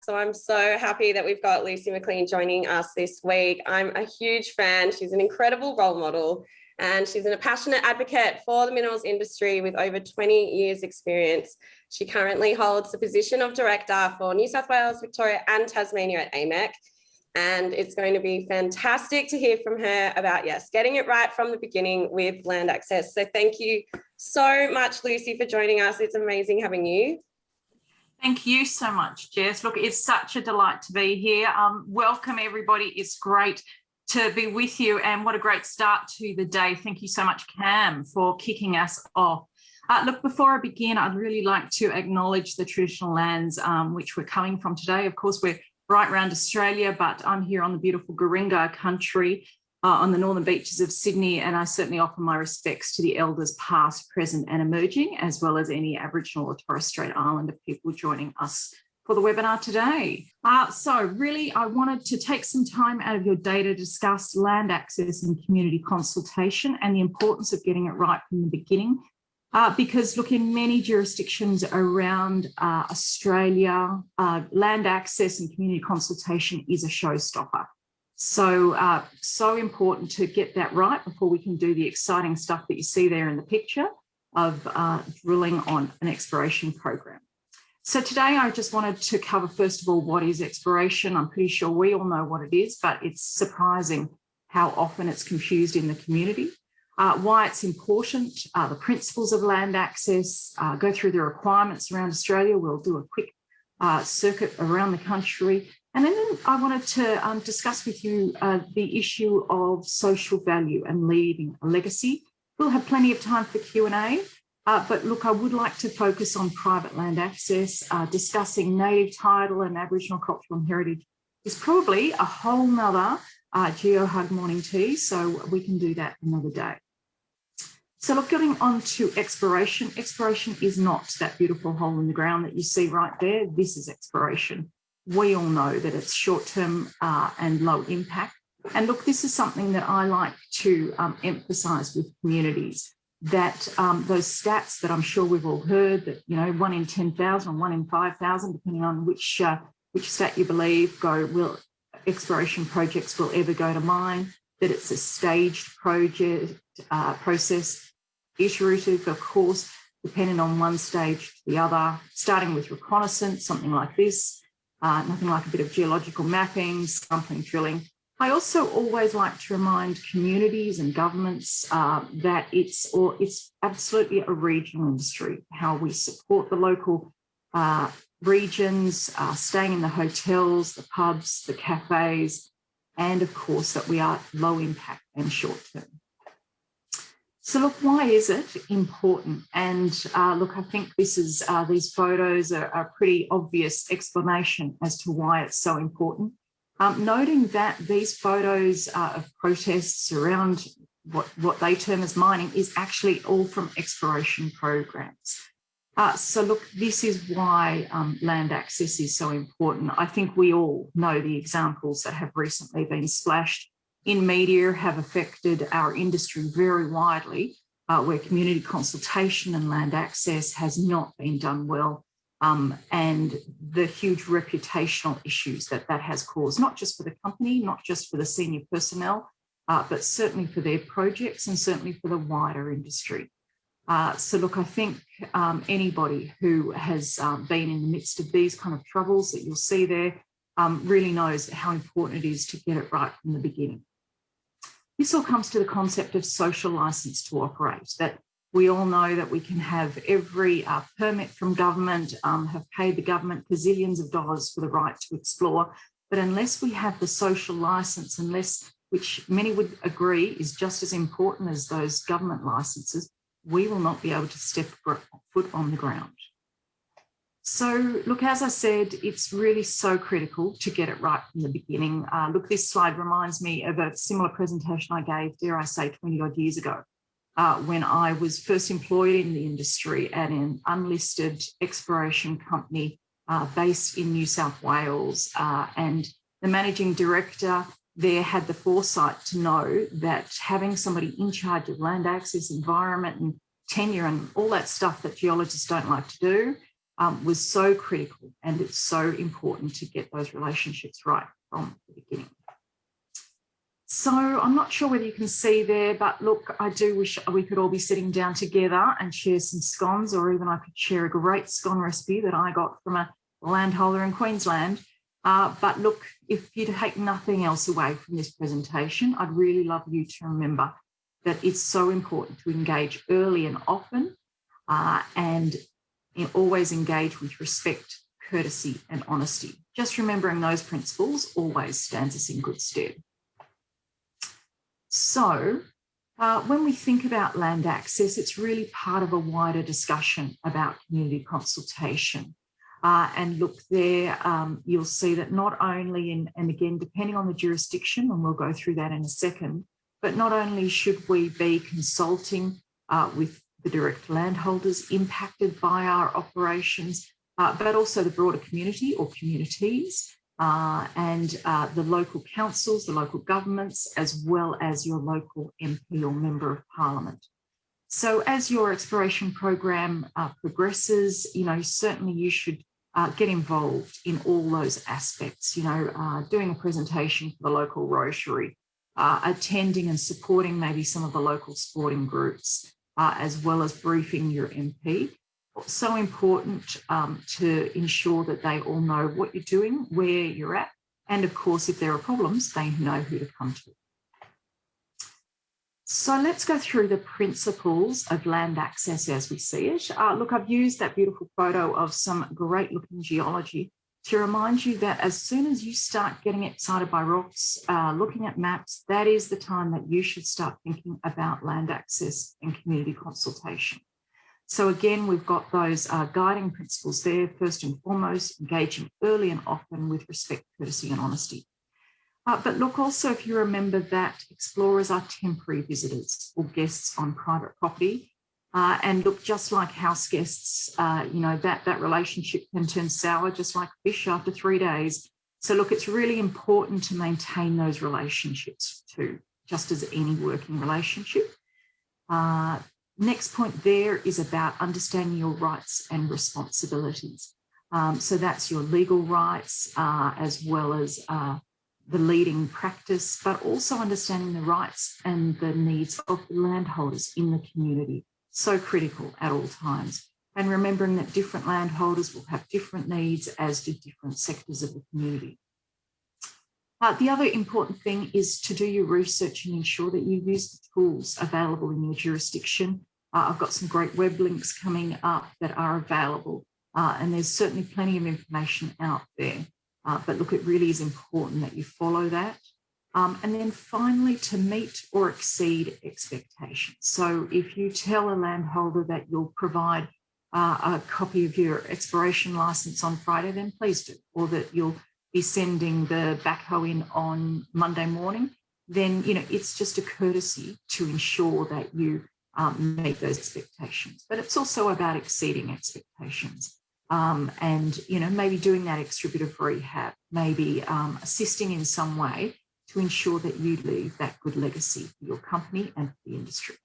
So I'm so happy that we've got Lucy McClean joining us this week. I'm a huge fan. She's an incredible role model and she's a passionate advocate for the minerals industry with over 20 years experience. She currently holds the position of director for New South Wales, Victoria and Tasmania at AMEC. And it's going to be fantastic to hear from her about, yes, getting it right from the beginning with land access. So thank you so much, Lucy, for joining us. It's amazing having you. Thank you so much, Jess. Look, it's such a delight to be here. Welcome, everybody. It's great to be with you, and what a great start to the day. Thank you so much, Cam, for kicking us off. Look, before I begin, I'd really like to acknowledge the traditional lands which we're coming from today. Of course, we're right around Australia, but I'm here on the beautiful Guringa country on the northern beaches of Sydney, and I certainly offer my respects to the elders past, present and emerging, as well as any Aboriginal or Torres Strait Islander people joining us for the webinar today. So really, I wanted to take some time out of your day to discuss land access and community consultation and the importance of getting it right from the beginning. Because look, in many jurisdictions around Australia, land access and community consultation is a showstopper. So, so important to get that right before we can do the exciting stuff that you see there in the picture of drilling on an exploration program. So today I just wanted to cover, first of all, what is exploration. I'm pretty sure we all know what it is, but it's surprising how often it's confused in the community. Why it's important, the principles of land access, go through the requirements around Australia. We'll do a quick circuit around the country. And then I wanted to discuss with you the issue of social value and leaving a legacy. We'll have plenty of time for Q&A, but look, I would like to focus on private land access. Discussing native title and Aboriginal cultural and heritage is probably a whole nother GeoHug morning tea, so we can do that another day. So look, getting on to exploration. Exploration is not that beautiful hole in the ground that you see right there. This is exploration. We all know that it's short-term and low impact. And look, this is something that I like to emphasise with communities, that those stats that I'm sure we've all heard, that, you know, 1 in 10,000 or 1 in 5,000, depending on which stat you believe, exploration projects will ever go to mine, that it's a staged process, iterative, of course, depending on one stage to the other, starting with reconnaissance, something like this, nothing like a bit of geological mapping, sampling, drilling. I also always like to remind communities and governments that it's absolutely a regional industry, how we support the local regions, staying in the hotels, the pubs, the cafes, and of course that we are low impact and short term. So look, why is it important? And look, I think this is these photos are a pretty obvious explanation as to why it's so important. Noting that these photos of protests around what they term as mining is actually all from exploration programs. So look, this is why land access is so important. I think we all know the examples that have recently been splashed in media have affected our industry very widely, where community consultation and land access has not been done well, and the huge reputational issues that has caused, not just for the company, not just for the senior personnel, but certainly for their projects and certainly for the wider industry. So look, I think anybody who has been in the midst of these kind of troubles that you'll see there really knows how important it is to get it right from the beginning. This all comes to the concept of social licence to operate, that we all know that we can have every permit from government, have paid the government gazillions of dollars for the right to explore, but unless we have the social licence, which many would agree is just as important as those government licences, we will not be able to step foot on the ground. So look, as I said, it's really so critical to get it right from the beginning. Look, this slide reminds me of a similar presentation I gave, dare I say, 20 odd years ago, when I was first employed in the industry at an unlisted exploration company based in New South Wales. And the managing director there had the foresight to know that having somebody in charge of land access, environment and tenure and all that stuff that geologists don't like to do, was so critical, and it's so important to get those relationships right from the beginning. So I'm not sure whether you can see there, but look, I do wish we could all be sitting down together and share some scones, or even I could share a great scone recipe that I got from a landholder in Queensland. But look, if you take nothing else away from this presentation, I'd really love you to remember that it's so important to engage early and often, and always engage with respect, courtesy, and honesty. Just remembering those principles always stands us in good stead. So when we think about land access, it's really part of a wider discussion about community consultation. And look there, you'll see that not only, and again, depending on the jurisdiction, and we'll go through that in a second, but not only should we be consulting with the direct landholders impacted by our operations, but also the broader community or communities, and the local councils, the local governments, as well as your local MP or Member of Parliament. So as your Expiration program progresses, certainly you should get involved in all those aspects, doing a presentation for the local Rotary, attending and supporting maybe some of the local sporting groups, as well as briefing your MP. So important to ensure that they all know what you're doing, where you're at, and of course, if there are problems, they know who to come to. So let's go through the principles of land access as we see it. Look, I've used that beautiful photo of some great looking geology to remind you that as soon as you start getting excited by rocks, looking at maps, that is the time that you should start thinking about land access and community consultation. So again, we've got those guiding principles there. First and foremost, engaging early and often with respect, courtesy, and honesty. But look, also, if you remember that explorers are temporary visitors or guests on private property. And look, just like house guests, that relationship can turn sour, just like fish after 3 days. So look, it's really important to maintain those relationships too, just as any working relationship. Next point there is about understanding your rights and responsibilities. So that's your legal rights, as well as the leading practice, but also understanding the rights and the needs of the landholders in the community. So critical at all times. And remembering that different landholders will have different needs, as do different sectors of the community. The other important thing is to do your research and ensure that you use the tools available in your jurisdiction. I've got some great web links coming up that are available, and there's certainly plenty of information out there. But look, it really is important that you follow that. And then finally, to meet or exceed expectations. So if you tell a landholder that you'll provide a copy of your Expiration license on Friday, then please do, or that you'll be sending the backhoe in on Monday morning, then it's just a courtesy to ensure that you meet those expectations. But it's also about exceeding expectations. And maybe doing that extra bit of rehab, maybe assisting in some way to ensure that you leave that good legacy for your company and for the industry.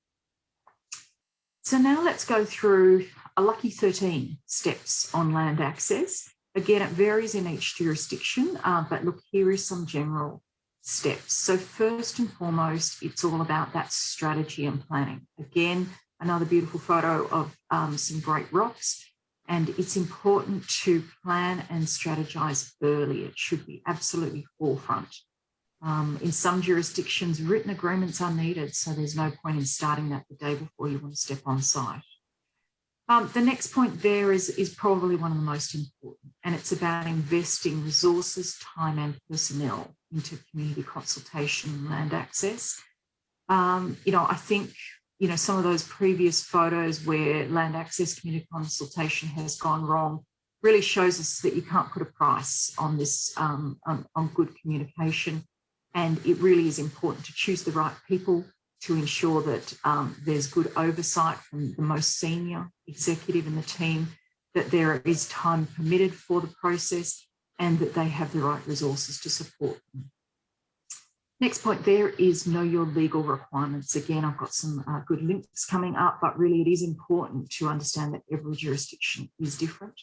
So now let's go through a lucky 13 steps on land access. Again, it varies in each jurisdiction, but look, here is some general steps. So first and foremost, it's all about that strategy and planning. Again, another beautiful photo of some great rocks. And it's important to plan and strategize early. It should be absolutely forefront. In some jurisdictions, written agreements are needed, so there's no point in starting that the day before you want to step on site. The next point there is probably one of the most important, and it's about investing resources, time, and personnel into community consultation and land access. I think some of those previous photos where land access community consultation has gone wrong really shows us that you can't put a price on this, on good communication. And it really is important to choose the right people to ensure that there's good oversight from the most senior executive in the team, that there is time permitted for the process, and that they have the right resources to support them. Next point there is know your legal requirements. Again, I've got some good links coming up, but really it is important to understand that every jurisdiction is different.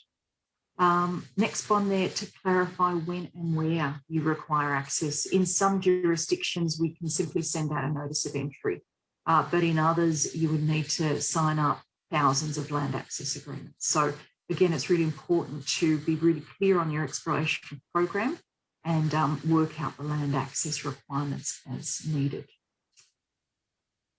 Next one there, to clarify when and where you require access. In some jurisdictions, we can simply send out a notice of entry, but in others, you would need to sign up thousands of land access agreements. So again, it's really important to be really clear on your exploration program and work out the land access requirements as needed.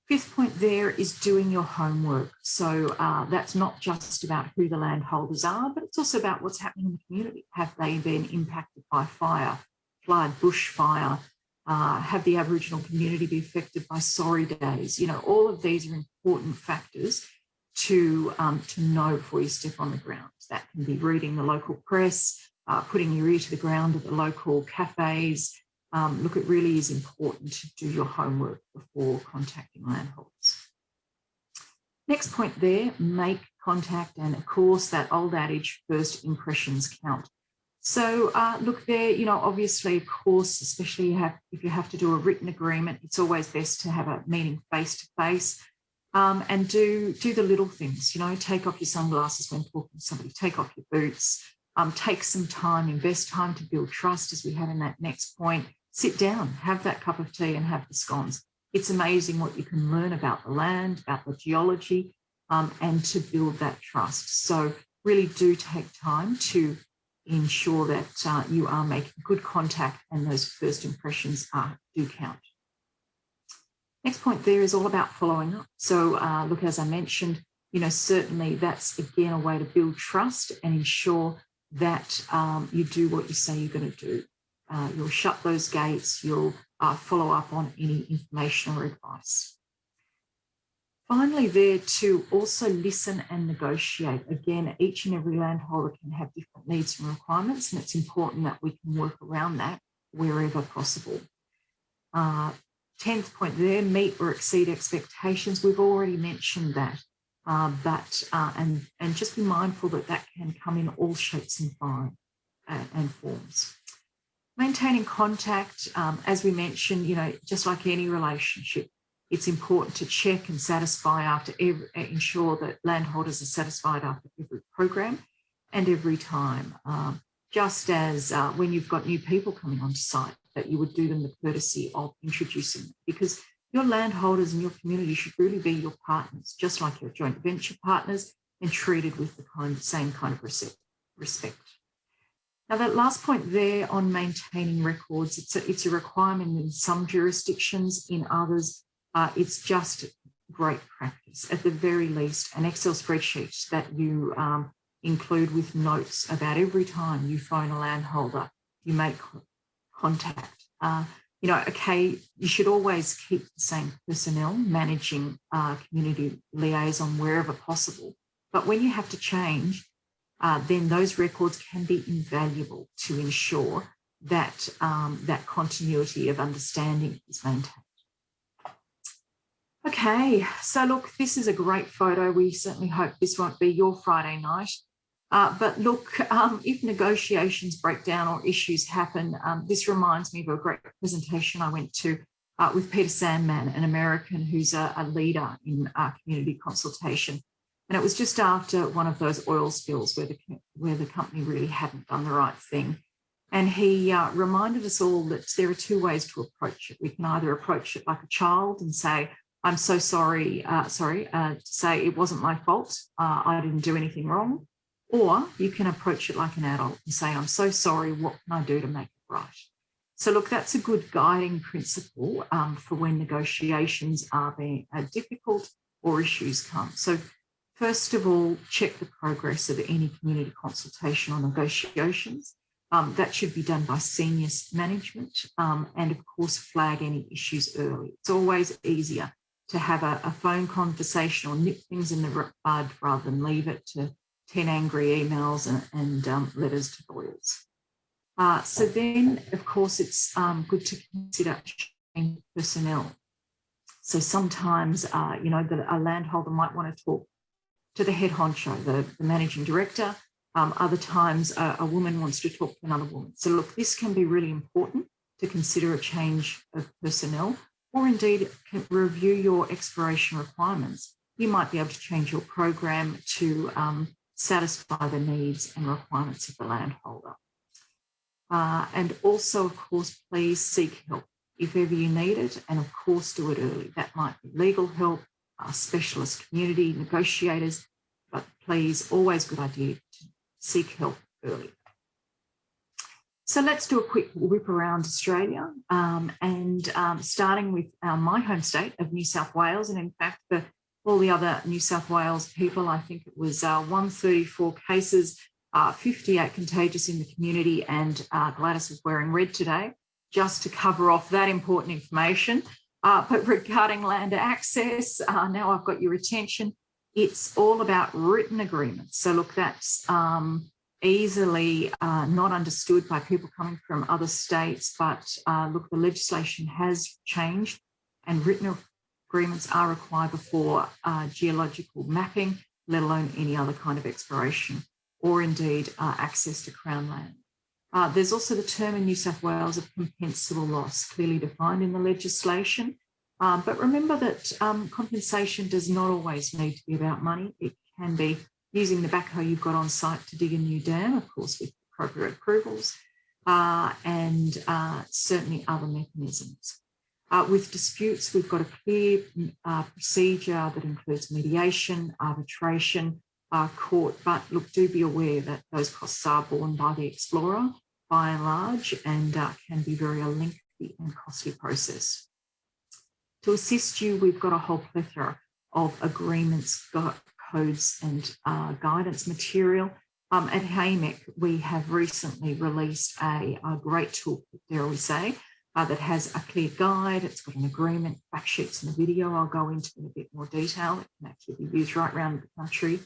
Fifth point there is doing your homework. So that's not just about who the landholders are, but it's also about what's happening in the community. Have they been impacted by fire, flood, bushfire? Have the Aboriginal community be affected by sorry days? You know, all of these are important factors to know before you step on the ground. That can be reading the local press, putting your ear to the ground at the local cafes. Look, it really is important to do your homework before contacting landholders. Next point there, make contact, and of course that old adage, first impressions count. So look there, you know, obviously, of course, especially if you have to do a written agreement, it's always best to have a meeting face to face, and do the little things, you know, take off your sunglasses when talking to somebody, take off your boots, take some time, invest time to build trust, as we have in that next point. Sit down, have that cup of tea and have the scones. It's amazing what you can learn about the land, about the geology, and to build that trust. So really do take time to ensure that you are making good contact and those first impressions do count. Next point there is all about following up. So look, as I mentioned, you know, certainly that's again a way to build trust and ensure that you do what you say you're going to do. You'll shut those gates, you'll follow up on any information or advice. Finally, there to also listen and negotiate. Again, each and every landholder can have different needs and requirements, and it's important that we can work around that wherever possible. 10th point there, meet or exceed expectations. We've already mentioned that, and just be mindful that that can come in all shapes and forms. Maintaining contact, as we mentioned, you know, just like any relationship, it's important to check and satisfy ensure that landholders are satisfied after every program and every time. Just as when you've got new people coming onto site, that you would do them the courtesy of introducing them, because your landholders and your community should really be your partners, just like your joint venture partners, and treated with the same kind of respect. Now, that last point there on maintaining records, it's a requirement in some jurisdictions, in others, it's just great practice. At the very least, an Excel spreadsheet that you include with notes about every time you phone a landholder, you make contact. You know, okay, you should always keep the same personnel managing community liaison wherever possible. But when you have to change, then those records can be invaluable to ensure that that continuity of understanding is maintained. Okay, so look, this is a great photo. We certainly hope this won't be your Friday night. But look, if negotiations break down or issues happen, this reminds me of a great presentation I went to with Peter Sandman, an American who's a leader in community consultation. And it was just after one of those oil spills where the company really hadn't done the right thing. And he reminded us all that there are two ways to approach it. We can either approach it like a child and say, I'm so sorry, to say it wasn't my fault, I didn't do anything wrong. Or you can approach it like an adult and say, I'm so sorry, what can I do to make it right? So look, that's a good guiding principle for when negotiations are difficult or issues come. So first of all, check the progress of any community consultation or negotiations. That should be done by senior management, and of course flag any issues early. It's always easier to have a phone conversation or nip things in the bud rather than leave it to 10 angry emails and letters to lawyers. So then, of course, it's good to consider changing personnel. So sometimes, you know, a landholder might want to talk to the head honcho, the managing director. Other times, a woman wants to talk to another woman. So look, this can be really important to consider a change of personnel, or indeed review your expiration requirements. You might be able to change your program to satisfy the needs and requirements of the landholder. And also, of course, please seek help if ever you need it, and of course do it early. That might be legal help, specialist community negotiators, but please, always a good idea to seek help early. So let's do a quick whip around Australia, starting with my home state of New South Wales, and in fact, all the other New South Wales people, I think it was 134 cases, 58 contagious in the community, and Gladys is wearing red today, just to cover off that important information. But regarding land access, now I've got your attention. It's all about written agreements. So look, that's easily not understood by people coming from other states, but look, the legislation has changed and written agreements are required before geological mapping, let alone any other kind of exploration or indeed access to Crown land. There's also the term in New South Wales of compensable loss, clearly defined in the legislation. But remember that compensation does not always need to be about money. It can be using the backhoe you've got on site to dig a new dam, of course, with appropriate approvals, and certainly other mechanisms. With disputes, we've got a clear procedure that includes mediation, arbitration, court, but look, do be aware that those costs are borne by the explorer by and large, and can be very a lengthy and costly process. To assist you, we've got a whole plethora of agreements, codes and guidance material. At AMEC, we have recently released a great tool, dare we say, that has a clear guide. It's got an agreement, fact sheets and a video I'll go into in a bit more detail. It can actually be used right around the country.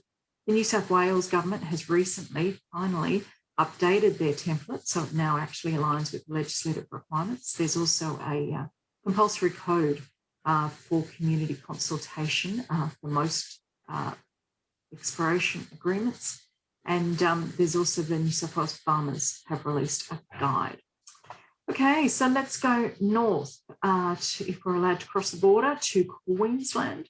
The New South Wales government has recently, finally, updated their template, so it now actually aligns with legislative requirements. There's also a compulsory code for community consultation for most expiration agreements. And there's also the New South Wales farmers have released a guide. Okay, so let's go north, if we're allowed to cross the border, to Queensland.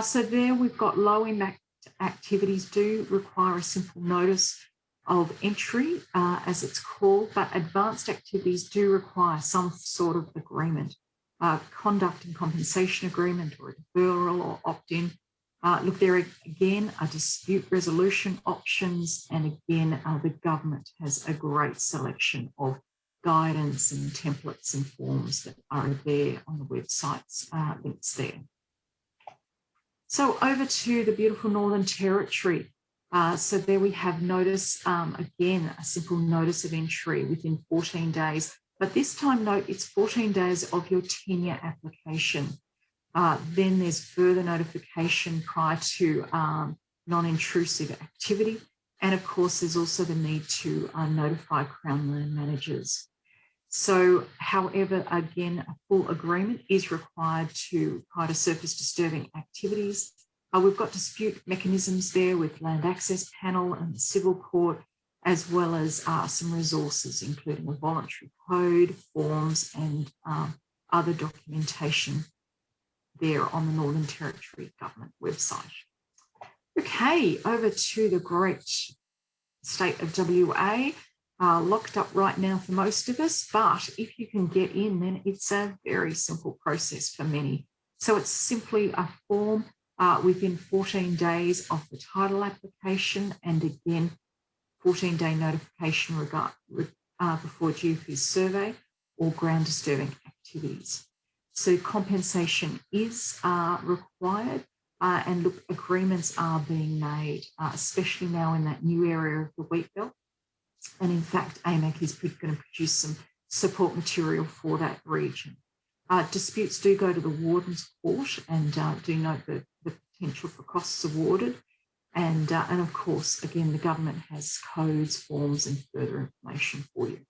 So there we've got low impact activities do require a simple notice of entry, as it's called, but advanced activities do require some sort of agreement, conduct and compensation agreement or a deferral or opt-in. Look, there again are dispute resolution options, and again, the government has a great selection of guidance and templates and forms that are there on the websites, links there. So over to the beautiful Northern Territory. So there we have notice, again, a simple notice of entry within 14 days, but this time note it's 14 days of your tenure application. Then there's further notification prior to non-intrusive activity. And of course, there's also the need to notify Crown land managers. So, however, again, a full agreement is required prior to surface disturbing activities. We've got dispute mechanisms there with land access panel and the civil court, as well as some resources, including a voluntary code, forms, and other documentation there on the Northern Territory government website. Okay, over to the great state of WA. Locked up right now for most of us, but if you can get in, then it's a very simple process for many. So it's simply a form within 14 days of the title application, and again, 14-day notification before GeoHug survey or ground disturbing activities. So compensation is required, and look, agreements are being made, especially now in that new area of the wheat belt. And in fact, AMEC is going to produce some support material for that region. Disputes do go to the Warden's Court, and do note the potential for costs awarded. And of course, again, the government has codes, forms, and further information for you.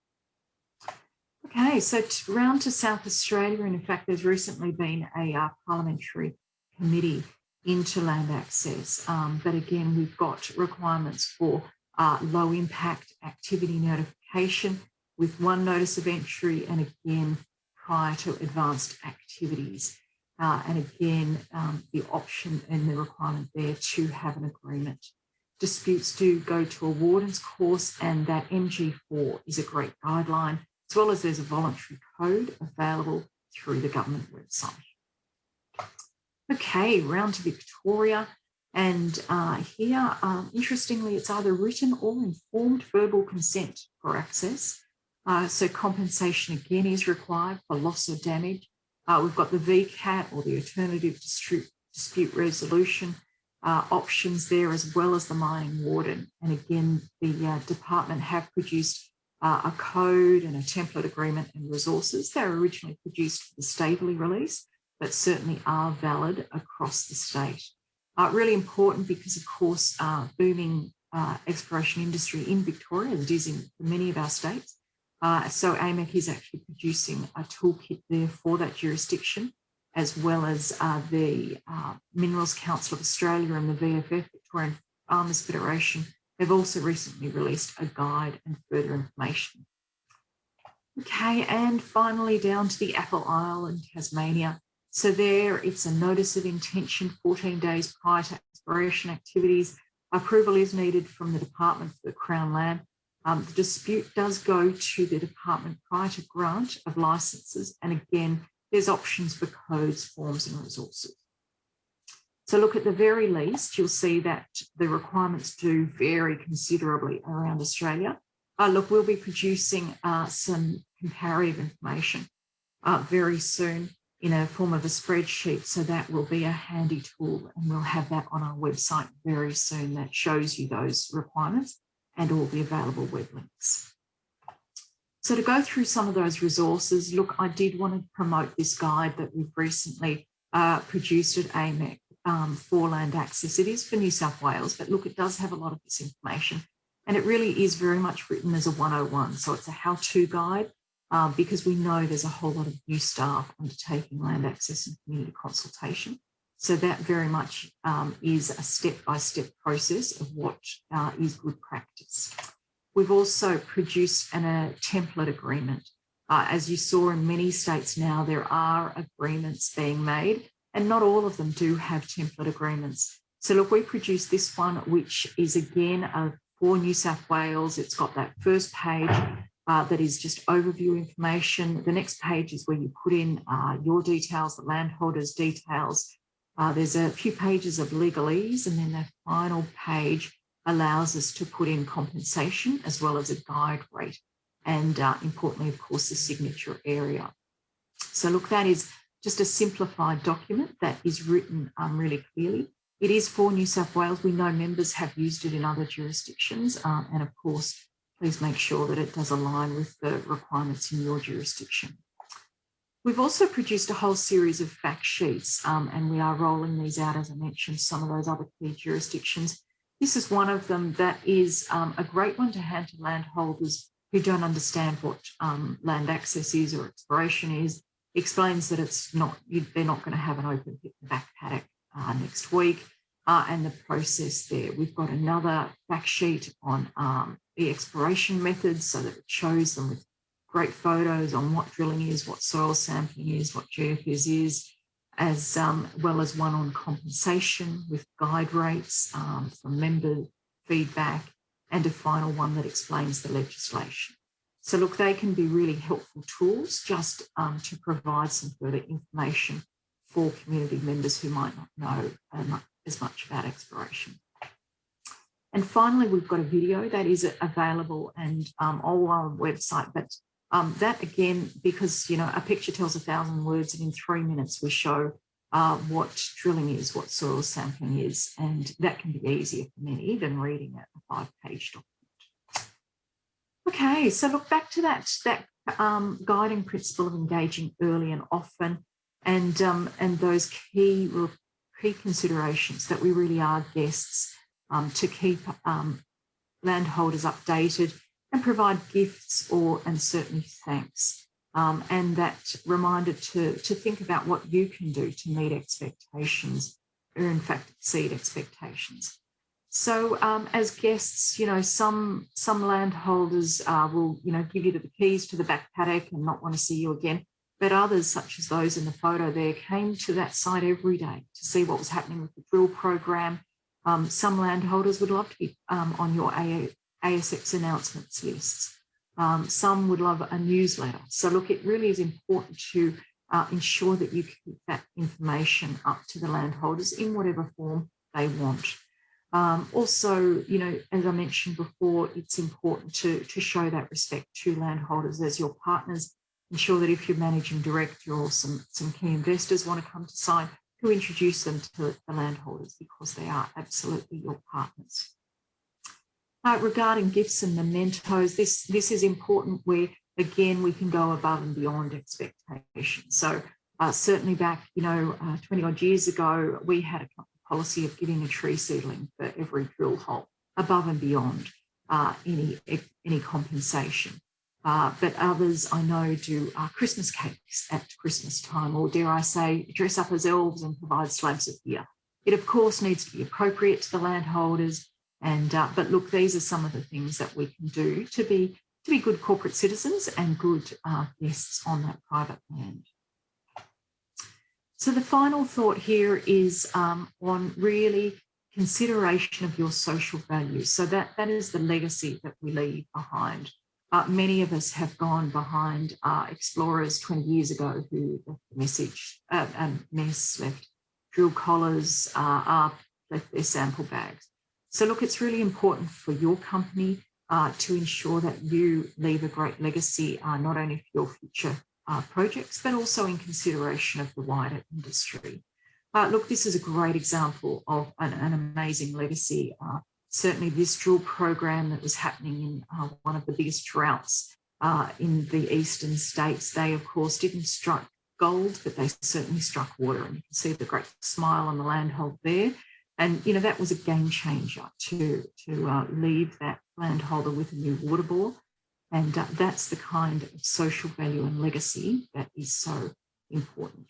Okay, so round to South Australia, and in fact, there's recently been a parliamentary committee into land access. But again, we've got requirements for low impact activity notification with one notice of entry, and again, prior to advanced activities. And again, the option and the requirement there to have an agreement. disputes do go to a warden's course, and that MG4 is a great guideline, as well as there's a voluntary code available through the government website. Okay, round to Victoria. And here, interestingly, it's either written or informed verbal consent for access. So compensation again is required for loss or damage. We've got the VCAT, or the alternative dispute resolution options there, as well as the mining warden. And again, the department have produced a code and a template agreement and resources. They were originally produced for the Staveley release, but certainly are valid across the state. Really important because, of course, booming exploration industry in Victoria, as it is in many of our states. So AMEC is actually producing a toolkit there for that jurisdiction, as well as the Minerals Council of Australia and the VFF, Victorian Farmers Federation. They've also recently released a guide and further information. Okay, and finally down to the Apple Isle in Tasmania. So there, it's a notice of intention 14 days prior to exploration activities. Approval is needed from the department for the Crown land. The dispute does go to the department prior to grant of licenses. And again, there's options for codes, forms and resources. So look, at the very least, you'll see that the requirements do vary considerably around Australia. Look, we'll be producing some comparative information very soon in a form of a spreadsheet. So that will be a handy tool, and we'll have that on our website very soon that shows you those requirements and all the available web links. So to go through some of those resources, look, I did want to promote this guide that we've recently produced at AMEC for land access. It is for New South Wales, but look, it does have a lot of this information, and it really is very much written as a 101. So it's a how-to guide because we know there's a whole lot of new staff undertaking land access and community consultation. So that very much is a step-by-step process of what is good practice. We've also produced a template agreement. As you saw in many states now, there are agreements being made, and not all of them do have template agreements. So look, we produced this one, which is again for New South Wales. It's got that first page that is just overview information. The next page is where you put in your details, the landholder's details. There's a few pages of legalese, and then the final page allows us to put in compensation as well as a guide rate, and importantly, of course, the signature area. So look, that is just a simplified document that is written really clearly. It is for New South Wales. We know members have used it in other jurisdictions, and of course, please make sure that it does align with the requirements in your jurisdiction. We've also produced a whole series of fact sheets, and we are rolling these out, as I mentioned, some of those other key jurisdictions. This is one of them that is a great one to hand to landholders who don't understand what land access is or exploration is. Explains that it's not, they're not going to have an open pit in the back paddock next week, and the process there. We've got another fact sheet on the exploration methods, so that it shows them with great photos on what drilling is, what soil sampling is, what geophys is, as well as one on compensation with guide rates from member feedback, and a final one that explains the legislation. So look, they can be really helpful tools just to provide some further information for community members who might not know as much about exploration. And finally, we've got a video that is available and all on the website, but that again, because, you know, a picture tells 1,000 words, and in 3 minutes we show what drilling is, what soil sampling is, and that can be easier for many than reading a 5-page document. Okay, so look back to that guiding principle of engaging early and often, and those key considerations that we really are guests to keep landholders updated and provide gifts and certainly thanks, and that reminder to think about what you can do to meet expectations, or in fact exceed expectations. So as guests, you know, some landholders will, you know, give you the keys to the back paddock and not want to see you again. But others, such as those in the photo there, came to that site every day to see what was happening with the drill program, Some landholders would love to be on your ASX announcements lists. Some would love a newsletter. So look, it really is important to ensure that you keep that information up to the landholders in whatever form they want. Also, you know, as I mentioned before, it's important to show that respect to landholders as your partners. Ensure that if your managing director or some key investors want to come to site, to introduce them to the landholders, because they are absolutely your partners. Regarding gifts and mementos, this is important where, again, we can go above and beyond expectations. So certainly back, 20 odd years ago, we had a policy of giving a tree seedling for every drill hole, above and beyond any compensation. But others I know do Christmas cakes at Christmas time, or dare I say, dress up as elves and provide slabs of beer. It of course needs to be appropriate to the landholders, but look, these are some of the things that we can do to be good corporate citizens and good guests on that private land. So the final thought here is on really consideration of your social values. So that is the legacy that we leave behind. Many of us have gone behind explorers 20 years ago who left the mess, left drill collars, left their sample bags. So look, it's really important for your company to ensure that you leave a great legacy, not only for your future projects, but also in consideration of the wider industry. Look, this is a great example of an amazing legacy. Certainly this drill program that was happening in one of the biggest droughts in the eastern states, they of course didn't strike gold, but they certainly struck water. And you can see the great smile on the landhold there. And, that was a game changer to leave that landholder with a new water bore. And that's the kind of social value and legacy that is so important.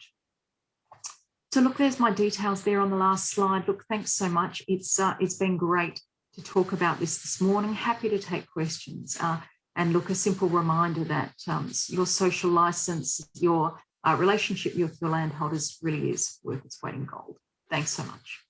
So look, there's my details there on the last slide. Look, thanks so much. It's been great to talk about this morning. Happy to take questions. And look, a simple reminder that your social license, your relationship with your landholders really is worth its weight in gold. Thanks so much.